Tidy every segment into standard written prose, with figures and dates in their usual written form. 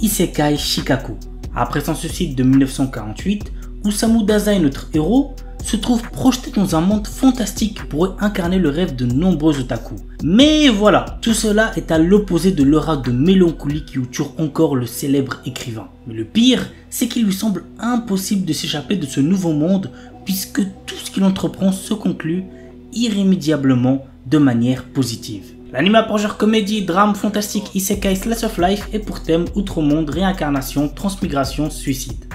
Isekai Shikaku. Après son suicide de 1948, Osamu Dazai, notre héros, se trouve projeté dans un monde fantastique qui pourrait incarner le rêve de nombreux otaku. Mais voilà, tout cela est à l'opposé de l'aura de mélancolie qui entoure encore le célèbre écrivain. Mais le pire, c'est qu'il lui semble impossible de s'échapper de ce nouveau monde puisque tout ce qu'il entreprend se conclut irrémédiablement de manière positive. L'anime a pour genre comédie, drame, fantastique, isekai, slice of life et pour thème outre-monde, réincarnation, transmigration, suicide.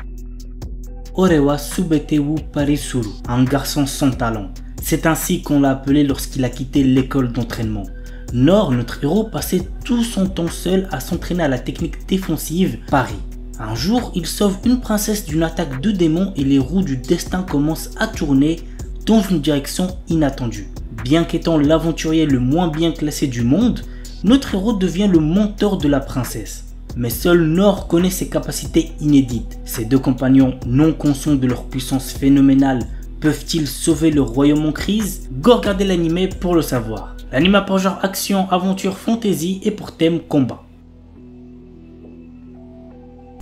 Orewa Subete wo Parisuru, un garçon sans talent. C'est ainsi qu'on l'a appelé lorsqu'il a quitté l'école d'entraînement. Nor, notre héros, passait tout son temps seul à s'entraîner à la technique défensive Pari. Un jour, il sauve une princesse d'une attaque de démons et les roues du destin commencent à tourner dans une direction inattendue. Bien qu'étant l'aventurier le moins bien classé du monde, notre héros devient le mentor de la princesse. Mais seul Nor connaît ses capacités inédites. Ses deux compagnons, non conscients de leur puissance phénoménale, peuvent-ils sauver le royaume en crise? Go regarder l'anime pour le savoir. L'anime a pour genre action, aventure, fantasy et pour thème combat.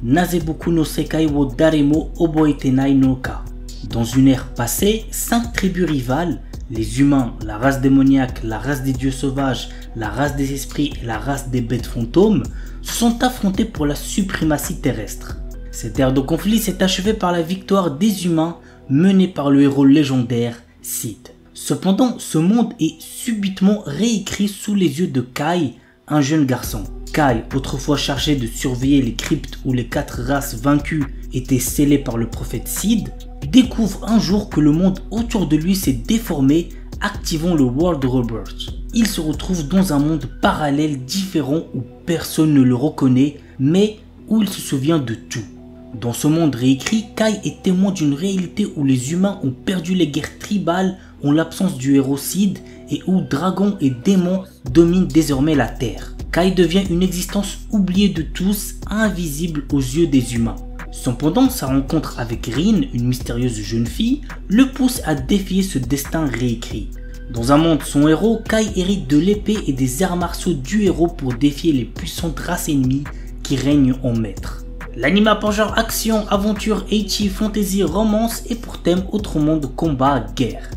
Nazeboku no Sekai wo Daremo Oboetenai no Ka. Dans une ère passée, 5 tribus rivales, les humains, la race démoniaque, la race des dieux sauvages, la race des esprits et la race des bêtes fantômes, se sont affrontés pour la suprématie terrestre. Cette ère de conflit s'est achevée par la victoire des humains menée par le héros légendaire Sid. Cependant, ce monde est subitement réécrit sous les yeux de Kai, un jeune garçon. Kai, autrefois chargé de surveiller les cryptes où les 4 races vaincues étaient scellées par le prophète Sid, découvre un jour que le monde autour de lui s'est déformé, activant le World Rebirth. Il se retrouve dans un monde parallèle différent où personne ne le reconnaît, mais où il se souvient de tout. Dans ce monde réécrit, Kai est témoin d'une réalité où les humains ont perdu les guerres tribales en l'absence du héros Sid et où dragons et démons dominent désormais la Terre. Kai devient une existence oubliée de tous, invisible aux yeux des humains. Cependant, sa rencontre avec Rin, une mystérieuse jeune fille, le pousse à défier ce destin réécrit. Dans un monde sans héros, Kai hérite de l'épée et des arts martiaux du héros pour défier les puissantes races ennemies qui règnent en maître. L'anime a pour genre action, aventure, ecchi, fantasy, romance et pour thème autre monde, combat, guerre.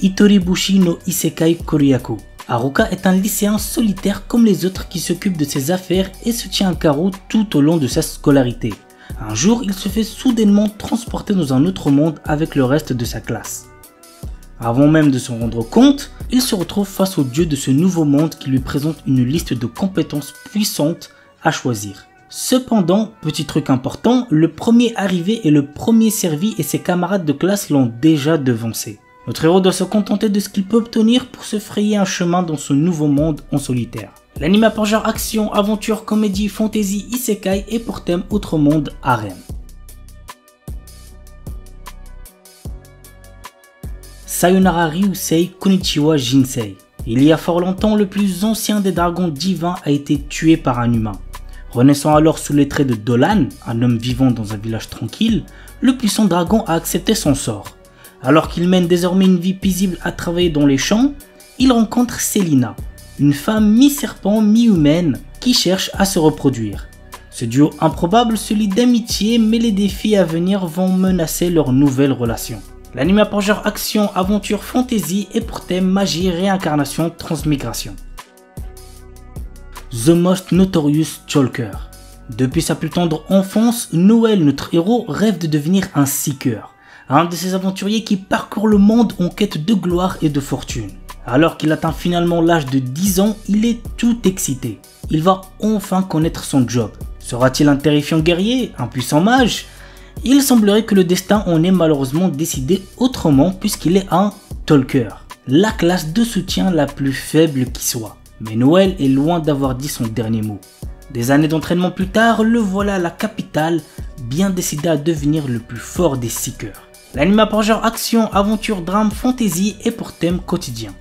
Itoribushi no Isekai Koryaku. Haruka est un lycéen solitaire comme les autres qui s'occupe de ses affaires et se tient à carreau tout au long de sa scolarité. Un jour, il se fait soudainement transporter dans un autre monde avec le reste de sa classe. Avant même de s'en rendre compte, il se retrouve face au dieu de ce nouveau monde qui lui présente une liste de compétences puissantes à choisir. Cependant, petit truc important, le premier arrivé est le premier servi et ses camarades de classe l'ont déjà devancé. Notre héros doit se contenter de ce qu'il peut obtenir pour se frayer un chemin dans ce nouveau monde en solitaire. L'anime a pour genre action, aventure, comédie, fantasy, isekai et pour thème autre monde, harem. Sayonara Ryusei Konnichiwa Jinsei. Il y a fort longtemps, le plus ancien des dragons divins a été tué par un humain. Renaissant alors sous les traits de Dolan, un homme vivant dans un village tranquille, le puissant dragon a accepté son sort. Alors qu'il mène désormais une vie paisible à travailler dans les champs, il rencontre Selina, une femme mi-serpent, mi-humaine qui cherche à se reproduire. Ce duo improbable se lie d'amitié, mais les défis à venir vont menacer leur nouvelle relation. L'anime a pour genre action, aventure, fantasy et pour thème magie, réincarnation, transmigration. The Most Notorious Chalker. Depuis sa plus tendre enfance, Noël, notre héros, rêve de devenir un seeker. Un de ces aventuriers qui parcourt le monde en quête de gloire et de fortune. Alors qu'il atteint finalement l'âge de 10 ans, il est tout excité. Il va enfin connaître son job. Sera-t-il un terrifiant guerrier, un puissant mage? Il semblerait que le destin en ait malheureusement décidé autrement puisqu'il est un talker, la classe de soutien la plus faible qui soit. Mais Noël est loin d'avoir dit son dernier mot. Des années d'entraînement plus tard, le voilà à la capitale, bien décidé à devenir le plus fort des seekers. L'anime a pour genre action, aventure, drame, fantasy et pour thème quotidien.